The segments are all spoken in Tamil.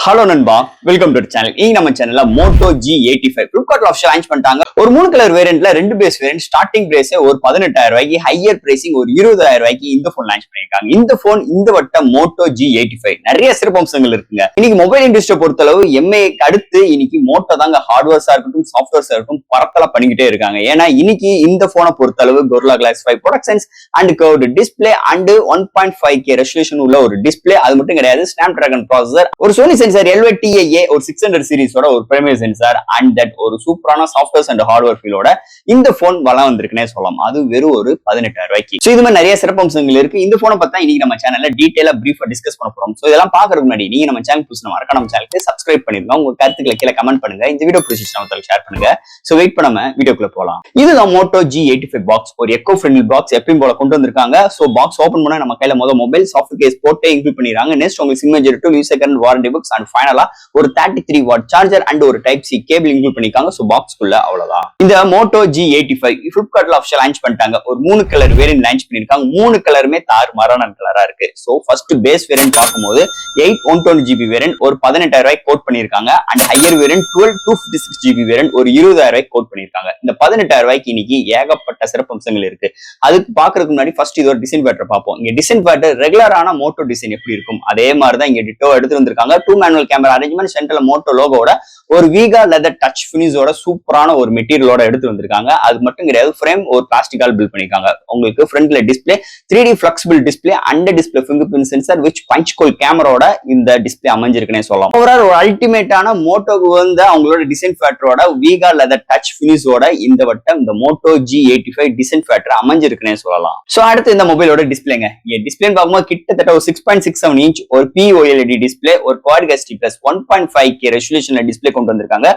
ஹலோ நண்பா, வெல்கம் டு சேனல். இன்னைக்கு நம்ம சேனல்ல Moto G85 Flipkart option launch பண்ணிட்டாங்க. ஒரு 3 கலர் வேரியன்ட்ல 2 பேஸ் வேரியன்ட், ஸ்டார்டிங் பிரைஸ் ஒரு 18000 ரூபாய்க்கு, ஹையர் பிரைசிங் ஒரு 20000 ரூபாய்க்கு இந்த போன் லான்ச் பண்ணிருக்காங்க. இந்த போன் இந்த வட்டம் Moto G85 நிறைய சிறப்பம்சங்கள் இருக்குங்க. இன்னைக்கு மொபைல் இண்டஸ்ட்ரியை பொறுத்தளவு எம்ஐக்கு அடுத்து இன்னைக்கு மோட்டோ தாங்க ஹார்ட்வேர்ஸா இருக்கட்டும் சாஃப்ட்வேர்ஸா இருக்கட்டும் பரத்தலா பண்ணிக்கிட்டே இருக்காங்க. ஏன்னா இன்னைக்கு இந்த போனை பொறுத்தளவு Gorilla Glass 5 productions and curved display and 1.5K resolution உள்ள ஒரு டிஸ்பிளே. அது மட்டும் கிடையாது, ஸ்னாப்டிராகன் ப்ராசஸர், ஒரு சோனி சென்சார் LVTIA ஒரு 600 சீரிஸோட ஒரு பிரைமரி சென்சார் அண்ட் தட் ஒரு சூப்பரான சாஃப்ட்வேர்ஸ் அண்ட் ஹார்ட்வேர் ஃபீலோட இந்த போன் வளம் வந்திருக்குன்னே சொல்லலாம். அது வெறும் ஒரு 18000 ரூபாய்க்கு. சோ இது மாதிரி நிறைய சிறப்பம்சங்கள் இருக்கு. இந்த போனை பார்த்தா இன்னைக்கு நம்ம சேனல்ல டீடைலா பிரீஃபா டிஸ்கஸ் பண்ண போறோம். சோ இதெல்லாம் பாக்குறதுக்கு முன்னாடி நீங்க நம்ம சேனல் புதுசா மறக்காம நம்ம சேனலுக்கு சப்ஸ்கிரைப் பண்ணிருங்க. உங்க கருத்துக்களை கீழே கமெண்ட் பண்ணுங்க. இந்த வீடியோ பிடிச்சிருந்தா உங்களுக்கு ஷேர் பண்ணுங்க. சோ வெயிட் பண்ணாம வீடியோக்குள்ள போலாம். இதுதான் Moto G85 பாக்ஸ். ஒரு எக்கோ ஃப்ரெண்ட்லி பாக்ஸ் எப்பயும் போல கொண்டு வந்திருக்காங்க. சோ பாக்ஸ் ஓபன் பண்ணா நம்ம கையில மொபைல் சாஃப்ட் கேஸ் போட்டு இன்க்ளூட் பண்ணிடுறாங்க. நெக்ஸ்ட் உங்களுக்கு signature to user current warranty books and ஃபைனலா ஒரு 33 வாட் சார்ஜர் அண்ட் ஒரு டைப் சி கேபிள் இன்க்ளூட் பண்ணிருக்காங்க. சோ பாக்ஸ்க்குள்ள அவ்வளவுதான். இந்த Moto G85 Flipkartல ஆப்ஷன் லான்ச் பண்ணிட்டாங்க. ஒரு 3 கலர் வேரியன்ட் லான்ச் பண்ணிருக்காங்க. 3 கலருமே தாறுமாறான கலரா இருக்கு. சோ ஃபர்ஸ்ட் பேஸ் வேரியன்ட் பார்க்கும்போது 8 120GB வேரியன்ட் ஒரு 18000 ரூபாய்க்கு கோட் பண்ணிருக்காங்க. And higher variant 12 256GB variant ஒரு 20000 ரூபாய்க்கு கோட் பண்ணிருக்காங்க. இந்த 18000 ரூபாய்க்கு இன்னைக்கு ஏகப்பட்ட சிறப்பம்சங்கள் இருக்கு. அதுக்கு பாக்குறதுக்கு முன்னாடி ஃபர்ஸ்ட் இது ஒரு டிசைன் பேட்டர் பார்ப்போம். இங்க டிசைன் பேட்டர் ரெகுலரான மோட்டோ டிசைன் எப்படி இருக்கும் அதே மாதிரி தான் இங்க டிட்டோ எடுத்து வந்திருக்காங்க. 2 மேனுவல் கேமரா அரேஞ்ச்மெண்ட், சென்டர்ல மோட்டோ லோகோட ஒரு வீகா லெதர் டச் பினிஷோட சூப்பரான ஒரு மெட்டீரியலோட எடுத்து வந்திருக்காங்க. அது மட்டும் கிடையாது, ஃப்ரேம் ஒரு பிளாஸ்டிக்கால் பில்ட் பண்ணிருக்காங்க. உங்களுக்கு ஃப்ரண்ட்ல display 3D flexible display and display finger print sensor which punch hole கேமராவோட இந்த டிஸ்பிளே அமைஞ்சிருக்குன்னே சொல்லலாம். ஓவரால் ஒரு அல்டிமேட்டான மோட்டோக்கு வந்து அவங்களோட டிசைன் ஃபேக்டரோட வீகா லெதர் டச் பினிஷோட இந்த வட்டம் இந்த Moto G85 டிசைன் ஃபேக்டர் அமைஞ்சிருக்குன்னே சொல்லலாம். சோ அடுத்து இந்த மொபைலோட டிஸ்பிளேங்க. டிஸ்பிளே பார்க்கும்போது கிட்டத்தட்ட ஒரு 6.67 இன்ச் ஒரு POLED டிஸ்பிளே, ஒரு Quad HD Plus 1.5K ரெசல்யூஷன்ல டிஸ்பிளே கொண்டு வந்திருக்காங்க.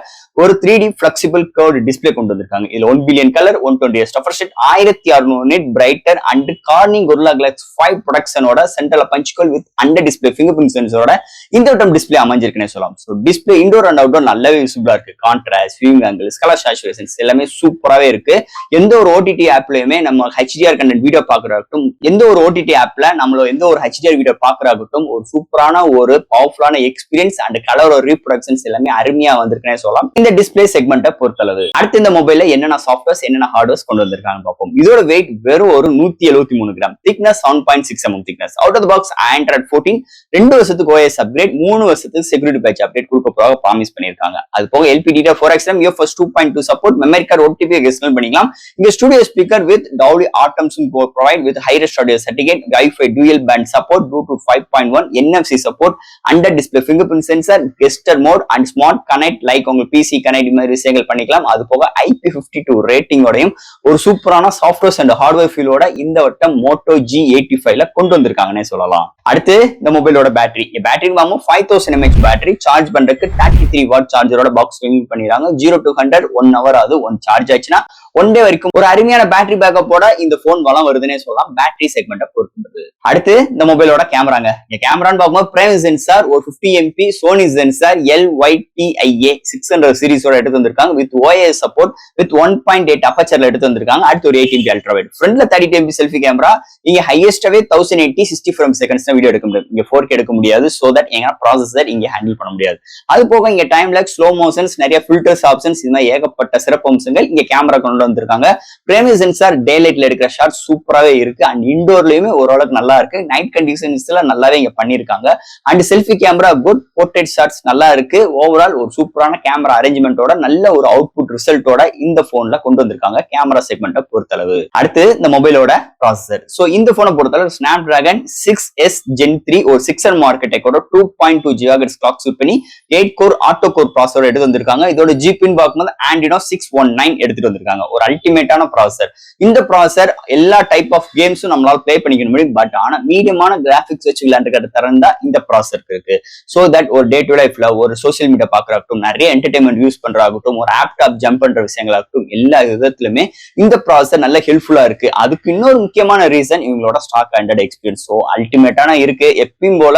ஒரு 3D ஃபிளெக்சிபிள் கர்வ்டு டிஸ்பிளே கொண்டு வந்திருக்காங்க. இதுல 1 பில்லியன் கலர் 120 ஸ்டஃபர் செட் 1600 nit brighter and Corning Gorilla Glass 5 ப்ரொடக்ஷனோட சென்டர்ல punch hole with under display finger print சென்சரோட இந்த வட்டம் டிஸ்பிளே அமைஞ்சிருக்குன்னு சொல்லலாம். So display indoor and outdoor நல்லாவே விசிபிளா இருக்கு. Contrast, viewing angles, colour saturations எல்லாமே சூப்பராவே இருக்கு. எந்த ஒரு OTT ஆப்லயுமே நம்ம HDR கண்டென்ட் வீடியோ பாக்குறதாகட்டும், எந்த ஒரு OTT ஆப்ல நம்மள எந்த ஒரு HDR வீடியோ பாக்குறதாகட்டும் ஒரு சூப்பரான ஒரு பவர்ஃபுல்லான எக்ஸ்பீரியன்ஸ் அண்ட் கலர் ரீப்ரொடக்ஷன்ஸ் எல்லாமே அருமையா வந்திருக்குன்னே சொல்லலாம் இந்த டிஸ்பிளே செக்மெண்ட்டை பொறுத்தளவு. அடுத்து இந்த மொபைல்ல என்னென்ன சாஃப்ட்வேர்ஸ் என்னென்ன ஹார்ட்வேர்ஸ் கொண்டு வந்திருக்காங்க பார்ப்போம். இதோட வெயிட் வெறும் ஒரு 173 gram, thickness 7.6 mm thickness. Out of the box Android 14, 2 வருஷத்துக்கு OS அப்டேட், 3 வருஷத்துக்கு செக்யூரிட்டி பேட்ச் அப்டேட் கொடுக்க போறாங்க ப்ராமிஸ் பண்ணிருக்காங்க. அது போக LPDDR 4XM UFS 2.2 support, memory card OTP external பண்ணிக்கலாம். இங்க studio speaker with Dolby Atmos provide with high res audio certificate, Wi-Fi dual band support, Bluetooth 5.1, NFC support, under display finger print sensor, gesture mode and smart connect like உங்க PC கனெக்ட் மாதிரி விஷயங்கள் பண்ணிக்கலாம். அது போக IP52 ரேட்டிங்கோடையும் ஒரு சூப்பரான சாஃப்ட்வேர்ஸ் அண்ட் ஹார்ட்வேர் ஃபீலோட இந்த வட்டம் Moto G85ல கொண்டு வந்திருக்காங்கன்னே சொல்லலாம். அடுத்து இந்த மொபைலோட பேட்டரி 5000 mAh பேட்டரி, சார்ஜ் பண்றதுக்கு 33 வாட் சார்ஜரோட பாக்ஸ் ரிமூவ் பண்ணிடுறாங்க. 0 to 100 1 hour ஆகுது. ஒன் சார்ஜ் ஆச்சுன்னா 1 day வரைக்கும் ஒரு அருமையான பேட்டரி பேக்கப்போட இந்த போன் வளம் வருதுன்னே சொல்லலாம் பேட்டரி செக்மெண்ட்டை பொறுத்து. அடுத்து இந்த மொபைலோட கேமராங்க. கேமரான்னு பார்க்கும்போது பிரைமரி சென்சார் ஒரு 50 MP சோனி சென்சார் LVTIA 600 சீரிஸோட எடுத்து வந்திருக்காங்க வித் OIS சப்போர்ட் வித் 1.8 அப்பச்சர்ல எடுத்து வந்திருக்காங்க. அடுத்து ஒரு 8 MP அல்ட்ரா வைட், ஃப்ரண்ட்ல 32 MP செல்ஃபி கேமரா. இங்க ஹையஸ்டாவே 1080 60 frames seconds வீடியோ எடுக்க முடியும். இங்க 4K எடுக்க முடியாது. சோ தட் எங்க ப்ராசஸர் இங்க ஹேண்டில் பண்ண முடியாது. அது போக இங்க டைம் லேப்ஸ், ஸ்லோ மோஷன்ஸ், நிறைய ஃபில்டர்ஸ் ஆப்ஷன்ஸ், இது மாதிரி ஏகப்பட்ட சிறப்பம்சங்கள் இங்க கேமரா கொண்டு வந்திருக்காங்க. பிரைமரி சென்சார் டே லைட்ல எடுக்கிற ஷாட் சூப்பராவே இருக்கு அண்ட் இண்டோர்லயுமே ஓரளவுக்கு நல்லா இருக்கு. நைட் கண்டிஷன்ஸ்ல நல்லாவே இங்க பண்ணிருக்காங்க. And selfie camera good, portrait shots நல்லா இருக்கு. ஓவரால் ஒரு சூப்பரான கேமரா அரேஞ்ச்மெண்டோட நல்ல ஒரு அவுட்புட் ரிசல்ட்டோட இந்த போன்ல கொண்டு வந்திருக்காங்க கேமரா செக்மெண்ட்டை பொறுத்தளவு. அடுத்து இந்த மொபைலோட ப்ராசஸர். சோ இந்த போனை பொறுத்தளவு Snapdragon 6S Gen 3 ஒரு 6M ஆர்கிடெக்டோட 2.2 GHz கிளாக் சூட் பண்ணி 8 கோர் ஆட்டோ கோர் ப்ராசஸர் எடுத்து வந்திருக்காங்க. இதோட ஜிபின் பார்க்கும்போது Adreno 619 எடுத்துட்டு வந்திருக்காங்க. ஒரு அல்டிமேட்டான ப்ராசஸர். இந்த ப்ராசஸர் எல்லா டைப் ஆஃப் கேம்ஸும் நம்மளால பிளே பண்ணிக்க முடியும். பட் ஆனா மீடியமான கிராபிக்ஸ் வச்சு விளையாண்டுக்கிற தரம் தான் இந்த ப்ராசஸர் இருக்கு. சோ தட் ஒரு டே டு லைஃப்ல ஒரு சோசியல் மீடியா பாக்குறாகட்டும், நிறைய என்டர்டைன்மெண்ட் யூஸ் பண்றாகட்டும், ஒரு ஆப்டாப் ஜம்ப் பண்ற விஷயங்களாகட்டும், எல்லா விதத்திலுமே இந்த ப்ராசஸர் நல்ல ஹெல்ப்ஃபுல்லா இருக்கு. அதுக்கு இன்னொரு முக்கியமான ரீசன் இவங்களோட ஸ்டாக் ஆண்ட்ராய்டு எக்ஸ்பீரியன்ஸ். சோ அல்டிமேட்டான இருக்கு. எப்பயும் போல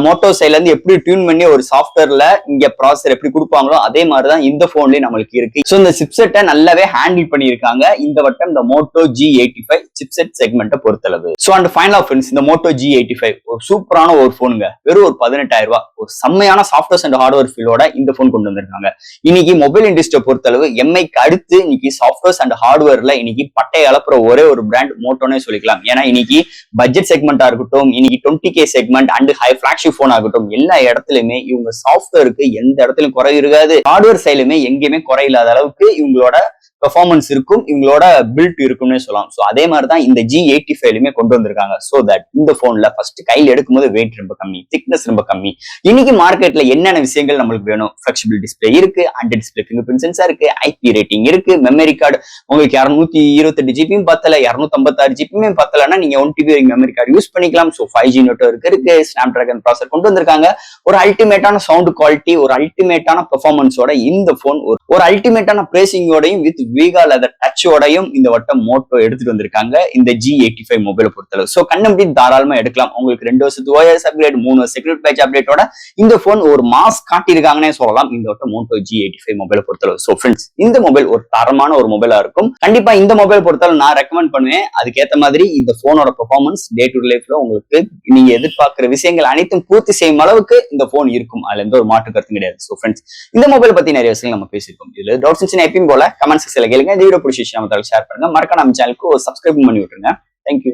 மோட்டோ சைட்ல இருந்து எப்படி டியூன் பண்ணி ஒரு சாஃப்ட்வேர்ல இங்க ப்ராசஸர் எப்படி கொடுப்பாங்களோ அதே மாதிரிதான் இந்த போன்லயும் நம்மளுக்கு இருக்கு. சோ இந்த சிப்செட்டை நல்லாவே ஹேண்டில் பண்ணியிருக்காங்க இந்த வட்டம் இந்த மோட்டோ G85 சிப்செட் செக்மெண்ட்டை பொறுத்தளவு. சோ அண்ட் ஃபைனல் ஃப்ரெண்ட்ஸ், இந்த மோட்டோ G85 ஒரு சூப்பரான ஒரு போனுங்க. வெறும் ஒரு 18,000 ரூபாய், ஒரு செம்மையான சாஃப்ட்வேர் அண்ட் ஹார்ட்வேர் ஃபீலோட இந்த போன் கொண்டு வந்திருக்காங்க. இன்னைக்கு மொபைல் இண்டஸ்ட்ரியை பொறுத்தளவு எம்ஐக்கு அடுத்து இன்னைக்கு சாஃப்ட்வேர் அண்ட் ஹார்ட்வேர்ல இன்னைக்கு பட்டை அளப்புற ஒரே ஒரு பிராண்ட் மோட்டோனே சொல்லிக்கலாம். ஏன்னா இன்னைக்கு பட்ஜெட் செக்மெண்டா இருக்கட்டும், இன்னைக்கு 20K segment and high flagship phone ஆகட்டும், எல்லா இடத்துலயுமே இவங்க சாஃப்ட்வேருக்கு எந்த இடத்துலயும் குறை இருக்காது, ஹார்ட்வேர் சைடுலுமே எங்கேயுமே குறை இல்லாத அளவுக்கு இவங்களோட பெர்ஃபார்மன்ஸ் இருக்கும், இவங்களோட பில்ட் இருக்கும்னு சொல்லலாம். சோ அதே மாதிரிதான் இந்த G85லுமே கொண்டு வந்திருக்காங்க. சோ தட் இந்த போன்ல ஃபர்ஸ்ட் கையில் எடுக்கும்போது வெயிட் ரொம்ப கம்மி, திக்னஸ் ரொம்ப கம்மி. இன்னைக்கு மார்க்கெட்ல என்னென்ன விஷயங்கள் நம்மளுக்கு வேணும், ஃபிளெக்சிபிள் டிஸ்பிளே இருக்கு, under display finger print sensor இருக்கு, IP ரேட்டிங் இருக்கு, மெமரி கார்டு உங்களுக்கு 228 ஜிபியும் பத்தல, 256 ஜிபியுமே பத்தலன்னா நீங்க 1 TB மெமரி கார்டு யூஸ் பண்ணிக்கலாம். சோ 5G நெட்வொர்க் இருக்கு, ஸ்னாப் டிராகன் ப்ராசஸர் கொண்டு வந்திருக்காங்க. ஒரு அல்டிமேட்டான சவுண்ட் குவாலிட்டி, ஒரு அல்டிமேட்டான பெர்ஃபார்மன்ஸோட இந்த போன் ஒரு அல்டிமேட்டான பிரேசிங்கோடையும் வித் வீகா லெதர் டச்சோடையும் இந்த வட்டம் மோட்டோ எடுத்துட்டு வந்திருக்காங்க இந்த G85 மொபைலை பொறுத்தளவு. சோ கண்ணம்படி தாராளமா எடுக்கலாம். உங்களுக்கு 2 வருஷத்து OS அப்கிரேட், 3 வருஷம் செக்யூரிட்டி பேட்ச் அப்டேட்டோட இந்த போன் ஒரு மாஸ் காட்டியிருக்காங்கன்னே சொல்லலாம் இந்த வட்டம் மோட்டோ G85 மொபைலை பொறுத்தளவு. சோ ஃப்ரெண்ட்ஸ், இந்த மொபைல் ஒரு தரமான ஒரு மொபைலா இருக்கும். கண்டிப்பா இந்த மொபைல் பொறுத்தளவு நான் ரெக்கமெண்ட் பண்ணுவேன். அதுக்கேற்ற மாதிரி இந்த போனோட பெர்ஃபார்மன்ஸ் டே டு லைஃப்ல உங்களுக்கு நீங்க எதிர்பார்க்கிற விஷயங்கள் அனைத்தும் பூர்த்தி செய்யும் அளவுக்கு இந்த போன் இருக்கும். அதுல எந்த ஒரு மாற்று கருத்தும் கிடையாது. சோ ஃப்ரெண்ட்ஸ், இந்த மொபைல் பத்தி நிறைய விஷயங்கள் நம்ம பேசியிருக்கோம். இதுல டவுட்ஸ் இருந்துச்சுன்னா எப்பயும் போல கமெண்ட் செக்ஷன்ல கேளுங்க. இந்த வீடியோ பிடிச்சி நம்ம ஷேர் பண்ணுங்க. மறக்காம நம்ம சேனலுக்கு ஒரு சப்ஸ்கிரைப் பண்ணி விட்டுருங்க. தேங்க்யூ.